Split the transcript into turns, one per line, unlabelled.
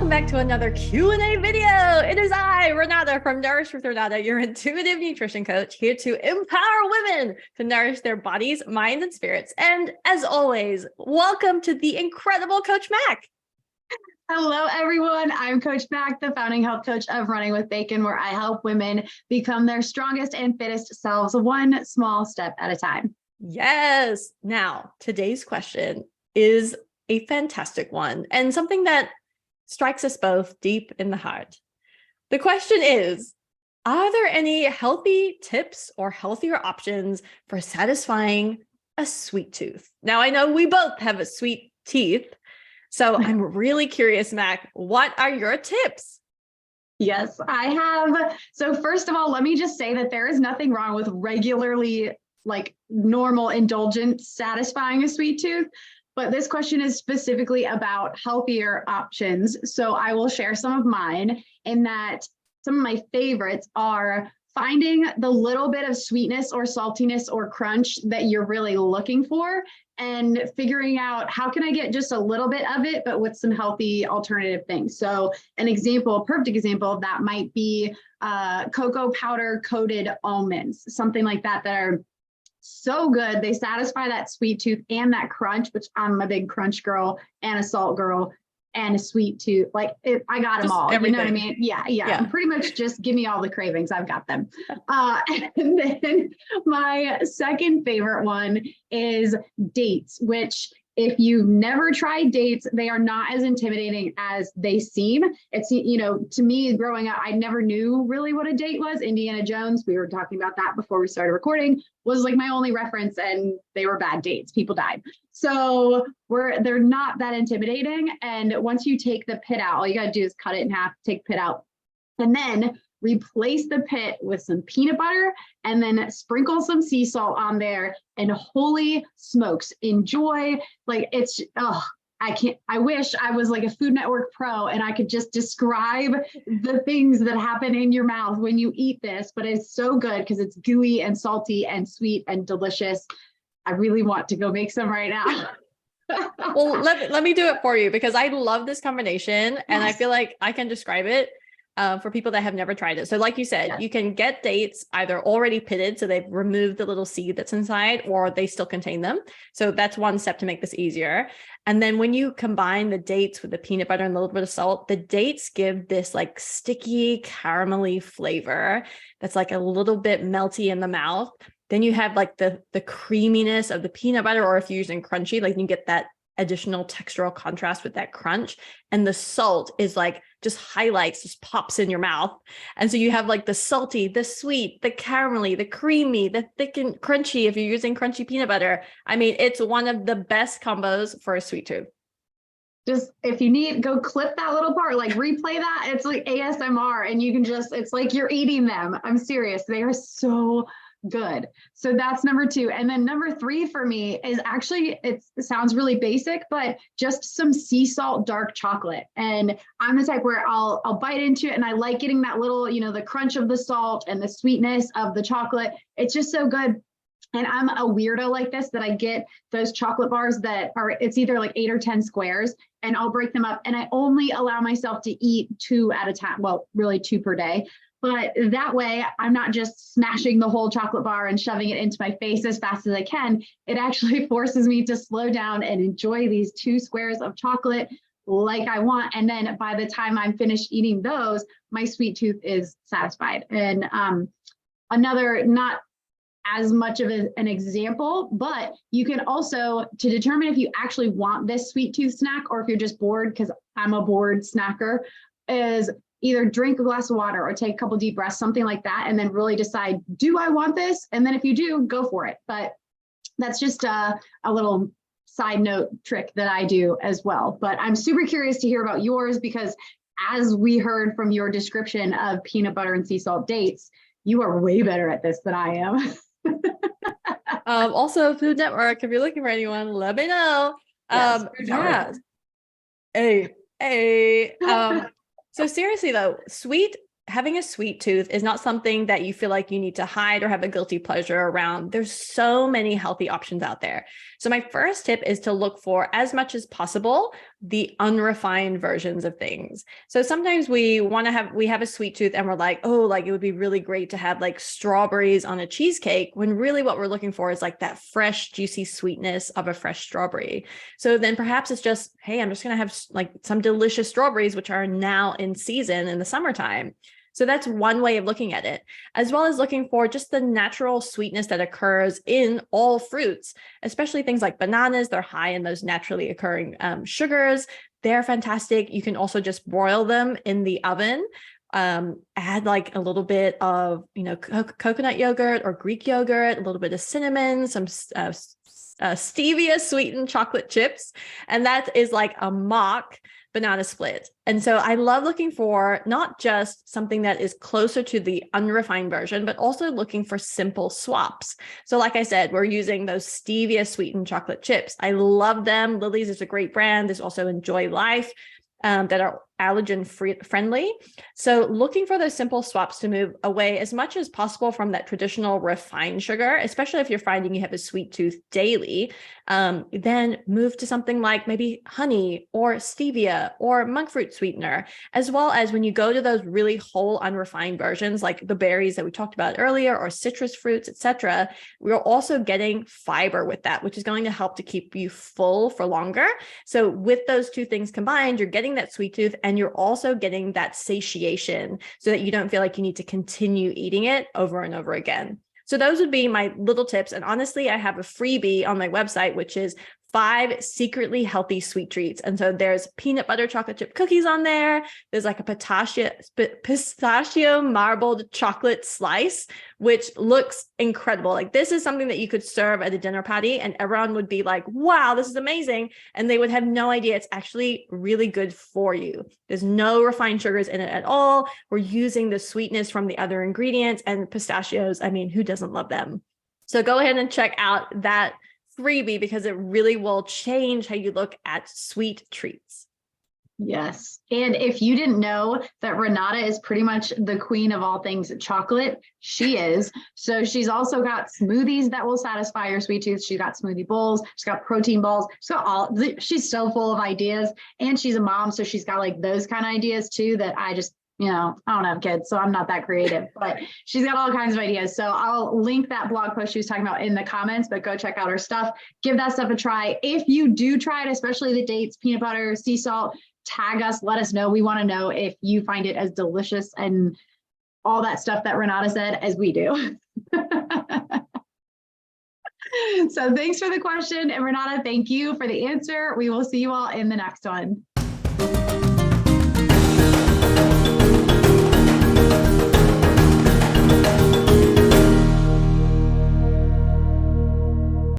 welcome back to another Q&A video. It is I, Renata from Nourish with Renata, your intuitive nutrition coach, here to empower women to nourish their bodies, minds, and spirits. And as always, welcome to the incredible Coach Mack.
Hello, everyone. I'm Coach Mack, the founding health coach of Running with Bacon, where I help women become their strongest and fittest selves, one small step at a time.
Yes. Now, today's question is a fantastic one and something that strikes us both deep in the heart. The question is, are there any healthy tips or healthier options for satisfying a sweet tooth? Now, I know we both have a sweet teeth, so I'm really curious, Mac, what are your tips?
Yes, I have. So first of all, let me just say that there is nothing wrong with regularly, like normal, indulgent, satisfying a sweet tooth. But this question is specifically about healthier options. So I will share some of mine, in that some of my favorites are finding the little bit of sweetness or saltiness or crunch that you're really looking for, and figuring out how can I get just a little bit of it, but with some healthy alternative things. So an example, a perfect example of that might be cocoa powder coated almonds, something like that, that are so good. They satisfy that sweet tooth and that crunch, which I'm a big crunch girl and a salt girl and a sweet tooth. Like I got them all, everything. You know what I mean? Yeah. Pretty much just give me all the cravings. I've got them. And then my second favorite one is dates, which if you've never tried dates, they are not as intimidating as they seem. It's, you know, to me growing up, I never knew really what a date was. Indiana Jones, we were talking about that before we started recording, was like my only reference, and they were bad dates. People died. So they're not that intimidating. And once you take the pit out, all you got to do is cut it in half, take the pit out, and then replace the pit with some peanut butter, and then sprinkle some sea salt on there, and holy smokes, enjoy. Like it's, I wish I was like a Food Network pro and I could just describe the things that happen in your mouth when you eat this, but it's so good because it's gooey and salty and sweet and delicious. I really want to go make some right now.
Well, let me do it for you, because I love this combination. Yes. And I feel like I can describe it for people that have never tried it. So like you said, yes, you can get dates either already pitted, so they've removed the little seed that's inside, or they still contain them. So that's one step to make this easier. And then when you combine the dates with the peanut butter and a little bit of salt, the dates give this like sticky, caramelly flavor that's like a little bit melty in the mouth. Then you have like the creaminess of the peanut butter, or if you're using crunchy, like you get that additional textural contrast with that crunch. And the salt is like just highlights, just pops in your mouth. And so you have like the salty, the sweet, the caramelly, the creamy, the thick and crunchy if you're using crunchy peanut butter. I mean, it's one of the best combos for a sweet tooth.
Just if you need, go clip that little part, like replay that. It's like ASMR, and you can just, it's like you're eating them. I'm serious. They are so good. So that's number two. And then number three for me is actually, it sounds really basic, but just some sea salt dark chocolate. And I'm the type where I'll bite into it, and I like getting that little, you know, the crunch of the salt and the sweetness of the chocolate. It's just so good. And I'm a weirdo like this, that I get those chocolate bars that are, it's either like 8 or 10 squares, and I'll break them up, and I only allow myself to eat 2 at a time. Well, really 2 per day. But that way, I'm not just smashing the whole chocolate bar and shoving it into my face as fast as I can. It actually forces me to slow down and enjoy these 2 squares of chocolate like I want. And then by the time I'm finished eating those, my sweet tooth is satisfied. And another, not as much of an example, but you can also, to determine if you actually want this sweet tooth snack, or if you're just bored, because I'm a bored snacker, is either drink a glass of water or take a couple deep breaths, something like that, and then really decide, do I want this? And then if you do, go for it. But that's just a little side note trick that I do as well. But I'm super curious to hear about yours, because as we heard from your description of peanut butter and sea salt dates, you are way better at this than I am.
Also, Food Network, if you're looking for anyone, let me know.
Yes,
yeah. So seriously though, sweet having a sweet tooth is not something that you feel like you need to hide or have a guilty pleasure around. There's so many healthy options out there. So my first tip is to look for, as much as possible, the unrefined versions of things. So sometimes we have a sweet tooth and we're like, oh, like it would be really great to have like strawberries on a cheesecake, when really what we're looking for is like that fresh, juicy sweetness of a fresh strawberry. So then perhaps it's just, hey, I'm just going to have like some delicious strawberries, which are now in season in the summertime. So that's one way of looking at it, as well as looking for just the natural sweetness that occurs in all fruits, especially things like bananas. They're high in those naturally occurring sugars. They're fantastic. You can also just broil them in the oven. Add like a little bit of, coconut yogurt or Greek yogurt, a little bit of cinnamon, some stevia sweetened chocolate chips. And that is like a mock banana split. And so I love looking for not just something that is closer to the unrefined version, but also looking for simple swaps. So like I said, we're using those stevia sweetened chocolate chips. I love them. Lily's is a great brand. There's also Enjoy Life that are allergen friendly. So looking for those simple swaps to move away as much as possible from that traditional refined sugar, especially if you're finding you have a sweet tooth daily, then move to something like maybe honey or stevia or monk fruit sweetener, as well as when you go to those really whole unrefined versions, like the berries that we talked about earlier, or citrus fruits, etc. We're also getting fiber with that, which is going to help to keep you full for longer. So with those two things combined, you're getting that sweet tooth, and you're also getting that satiation so that you don't feel like you need to continue eating it over and over again. So those would be my little tips. And honestly, I have a freebie on my website, which is 5 secretly healthy sweet treats. And so there's peanut butter chocolate chip cookies on there. There's like a pistachio marbled chocolate slice, which looks incredible. Like this is something that you could serve at a dinner party and everyone would be like, wow, this is amazing. And they would have no idea it's actually really good for you. There's no refined sugars in it at all. We're using the sweetness from the other ingredients, and pistachios. I mean, who doesn't love them? So go ahead and check out that freebie, because it really will change how you look at sweet treats.
Yes. And if you didn't know that Renata is pretty much the queen of all things chocolate, she is. So she's also got smoothies that will satisfy your sweet tooth. She's got smoothie bowls. She's got protein balls. She's so full of ideas, and she's a mom. So she's got like those kind of ideas too, that I just, I don't have kids, so I'm not that creative, but she's got all kinds of ideas. So I'll link that blog post she was talking about in the comments, but go check out her stuff. Give that stuff a try. If you do try it, especially the dates, peanut butter, sea salt, tag us, let us know. We want to know if you find it as delicious and all that stuff that Renata said as we do. So thanks for the question. And Renata, thank you for the answer. We will see you all in the next one.